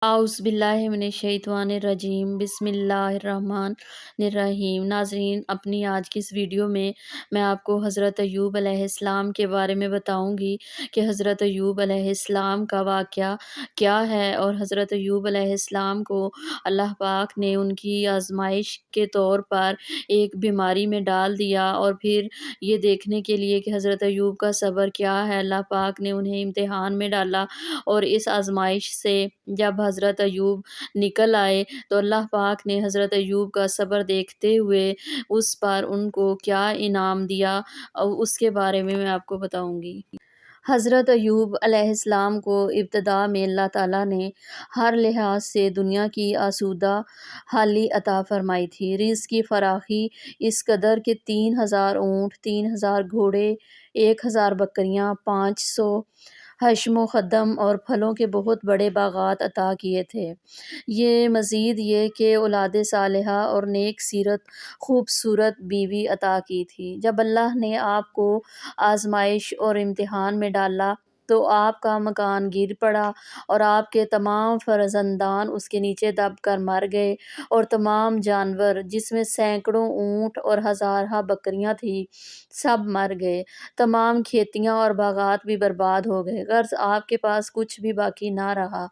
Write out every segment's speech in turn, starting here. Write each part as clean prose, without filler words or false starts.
आउज़ बिल्लाहि मिनश्शैतानिर्रजीम बिस्मिल्लाहिर्रहमानिर्रहीम। नाज़रीन, अपनी आज की इस वीडियो में मैं आपको हज़रत अय्यूब अलैहिस्सलाम के बारे में बताऊंगी कि हज़रत अय्यूब अलैहिस्सलाम का वाक़या क्या है और हज़रत अय्यूब अलैहिस्सलाम को अल्लाह पाक ने उनकी आज़माइश के तौर पर एक बीमारी में डाल दिया। और फिर ये देखने के लिए कि हज़रत अय्यूब का सब्र क्या है, अल्लाह पाक ने उन्हें इम्तिहान में डाला। और इस आज़माइश से जब हज़रत अय्यूब निकल आए तो अल्लाह पाक ने हज़रत अय्यूब का सब्र देखते हुए उस पर उनको क्या इनाम दिया, उसके बारे में मैं आपको बताऊंगी। हज़रत अय्यूब अलैहिस्सलाम को इब्तिदा में अल्लाह ताला ने हर लिहाज से दुनिया की आसूदा हाली अता फ़रमाई थी। रिज़्क़ की फ़राखी इस कदर के 3000 ऊँट, 3000 घोड़े, 1000 बकरियाँ, 500 हशम ख़द्दम और फलों के बहुत बड़े बागात अता किए थे। ये मज़ीद ये कि औलाद सालिहा और नेक सीरत खूबसूरत बीवी अता की थी। जब अल्लाह ने आपको आज़माइश और इम्तिहान में डाला तो आपका मकान गिर पड़ा और आपके तमाम फ़र्ज़ंदान उसके नीचे दब कर मर गए और तमाम जानवर जिसमें सैकड़ों ऊँट और हज़ार बकरियाँ थीं सब मर गए। तमाम खेतियाँ और बागात भी बर्बाद हो गए, गर्ज़ आपके पास कुछ भी बाकी ना रहा।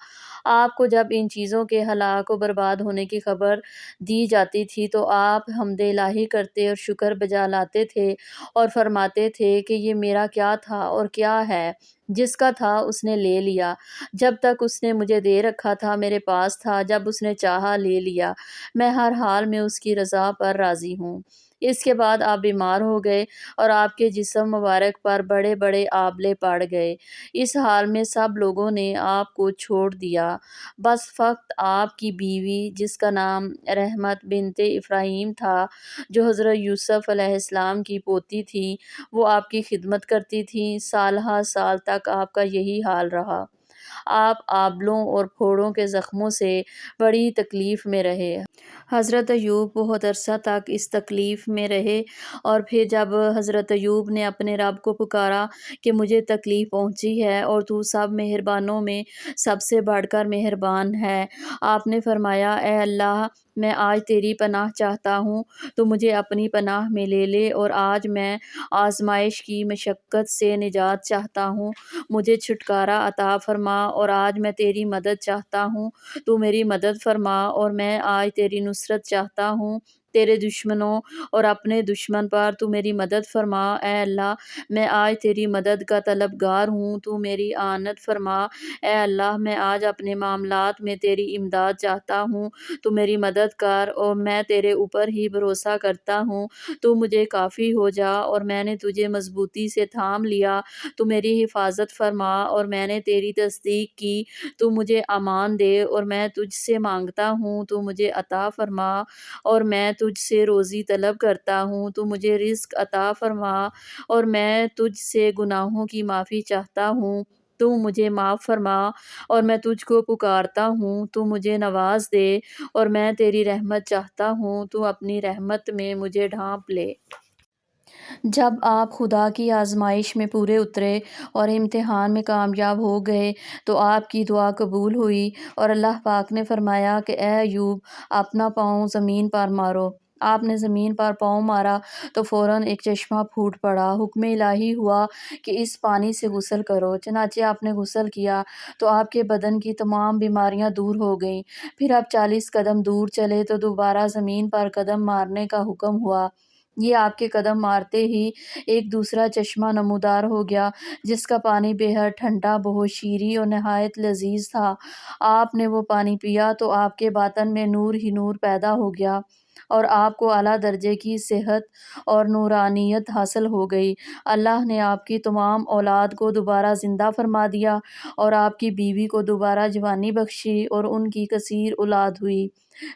आपको जब इन चीज़ों के हलाक और बर्बाद होने की खबर दी जाती थी तो आप हम्दे इलाही करते और शुक्र बजा लाते थे और फरमाते थे कि ये मेरा क्या था और क्या है, जिसका था उसने ले लिया। जब तक उसने मुझे दे रखा था मेरे पास था, जब उसने चाहा ले लिया। मैं हर हाल में उसकी रज़ा पर राज़ी हूँ। इसके बाद आप बीमार हो गए और आपके जिस्म मुबारक पर बड़े बड़े आबले पड़ गए। इस हाल में सब लोगों ने आपको छोड़ दिया, बस फ़क़्त आपकी बीवी जिसका नाम रहमत बिनते इब्राहीम था, जो हज़रत यूसुफ़ अलैहिस्सलाम की पोती थी, वो आपकी खिदमत करती थी। साल हा साल तक आपका यही हाल रहा। आप आबलों और फोड़ों के ज़ख्मों से बड़ी तकलीफ़ में रहे। हज़रत अय्यूब बहुत अरसा तक इस तकलीफ़ में रहे और फिर जब हज़रत अय्यूब ने अपने रब को पुकारा कि मुझे तकलीफ़ पहुँची है और तू सब मेहरबानों में सबसे बढ़कर मेहरबान है। आपने फ़रमाया, ए अल्लाह, मैं आज तेरी पनाह चाहता हूँ, तो मुझे अपनी पनाह में ले ले। और आज मैं आज़माइश की मशक्क़त से निजात चाहता हूँ, मुझे छुटकारा अता फ़रमा। और आज मैं तेरी मदद चाहता हूँ, तू मेरी मदद फ़रमा। और मैं आज तेरी नुसरत चाहता हूँ, तेरे दुश्मनों और अपने दुश्मन पर तू मेरी मदद फ़रमा। ए अल्लाह, मैं आज तेरी मदद का तलबगार हूँ, तू मेरी आनत फ़रमा। ए अल्लाह, मैं आज अपने मामलात में तेरी इमदाद चाहता हूँ, तू मेरी मदद कर। और मैं तेरे ऊपर ही भरोसा करता हूँ, तू मुझे काफ़ी हो जा। और मैंने तुझे मज़बूती से थाम लिया, तू मेरी हिफाजत फ़रमा। और मैंने तेरी तस्दीक की, तू मुझे अमान दे। और मैं तुझसे मांगता हूँ, तू मुझे अता फ़रमा। और मैं तुझसे रोज़ी तलब करता हूँ, तू मुझे रिज़्क़ अता फ़रमा। और मैं तुझसे गुनाहों की माफ़ी चाहता हूँ, तू मुझे माफ़ फ़रमा। और मैं तुझको पुकारता हूँ, तू मुझे नवाज़ दे। और मैं तेरी रहमत चाहता हूँ, तू अपनी रहमत में मुझे ढाँप ले। जब आप खुदा की आज़माइश में पूरे उतरे और इम्तिहान में कामयाब हो गए तो आपकी दुआ कबूल हुई और अल्लाह पाक ने फ़रमाया कि ए अय्यूब, अपना पाँव ज़मीन पर मारो। आपने ज़मीन पर पाँव मारा तो फ़ौरन एक चश्मा फूट पड़ा। हुक्म इलाही हुआ कि इस पानी से गुस्ल करो। चनाचे आपने गुस्ल किया तो आपके बदन की तमाम बीमारियां दूर हो गईं। फिर आप 40 कदम दूर चले तो दोबारा ज़मीन पर कदम मारने का हुक्म हुआ। ये आपके कदम मारते ही एक दूसरा चश्मा नमूदार हो गया, जिसका पानी बेहद ठंडा, बहुत शीरी और नहायत लजीज था। आपने वो पानी पिया तो आपके बातन में नूर ही नूर पैदा हो गया और आपको आला दर्जे की सेहत और नूरानियत हासिल हो गई। अल्लाह ने आपकी तमाम औलाद को दोबारा ज़िंदा फरमा दिया और आपकी बीवी को दोबारा जवानी बख्शी और उनकी कसीर औलाद हुई।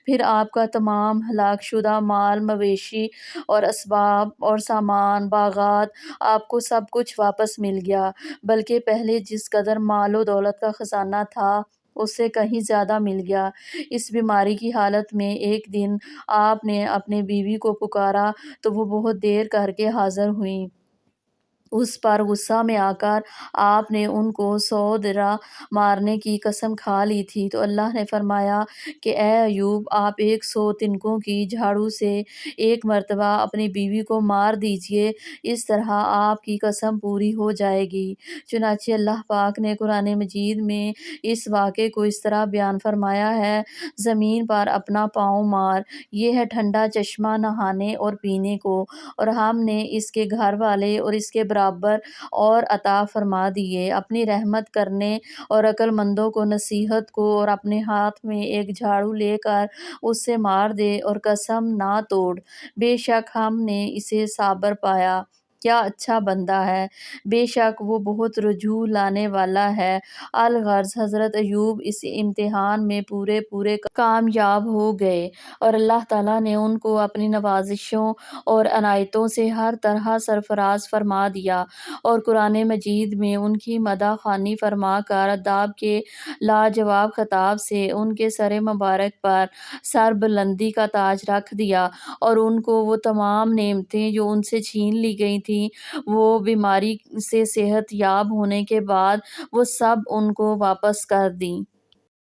फिर आपका तमाम हलाकशुदा माल मवेशी और असबाब और सामान बागात आपको सब कुछ वापस मिल गया, बल्कि पहले जिस कदर माल और दौलत का ख़जाना था उससे कहीं ज़्यादा मिल गया। इस बीमारी की हालत में एक दिन आपने अपने बीवी को पुकारा तो वो बहुत देर करके हाज़िर हुई। اس پر غصہ میں آ کر آپ نے ان کو 100 درہ مارنے کی قسم کھا لی تھی۔ تو اللہ نے فرمایا کہ اے ایوب، آپ 100 تنکوں کی جھاڑو سے ایک مرتبہ اپنی بیوی کو مار دیجئے، اس طرح آپ کی قسم پوری ہو جائے گی۔ چنانچہ اللہ پاک نے قرآن مجید میں اس واقعے کو اس طرح بیان فرمایا ہے: زمین پر اپنا پاؤں مار، یہ ہے ٹھنڈا چشمہ نہانے اور پینے کو، اور ہم نے اس کے گھر والے اور اس کے برابر اور عطا فرما دیے۔ اپنی رحمت کرنے اور عقل مندوں کو نصیحت کو، اور اپنے ہاتھ میں ایک جھاڑو لے کر اس سے مار دے اور قسم نہ توڑ، بے شک ہم نے اسے صابر پایا، کیا اچھا بندہ ہے، بے شک وہ بہت رجوع لانے والا ہے۔ الغرض حضرت ایوب اس امتحان میں پورے کامیاب ہو گئے، اور اللہ تعالیٰ نے ان کو اپنی نوازشوں اور عنایتوں سے ہر طرح سرفراز فرما دیا، اور قرآن مجید میں ان کی مدح خوانی فرما کر ادب کے لاجواب خطاب سے ان کے سر مبارک پر سربلندی کا تاج رکھ دیا، اور ان کو وہ تمام نعمتیں جو ان سے چھین لی گئی تھیں، وہ بیماری سے صحت یاب ہونے کے بعد وہ سب ان کو واپس کر دیں۔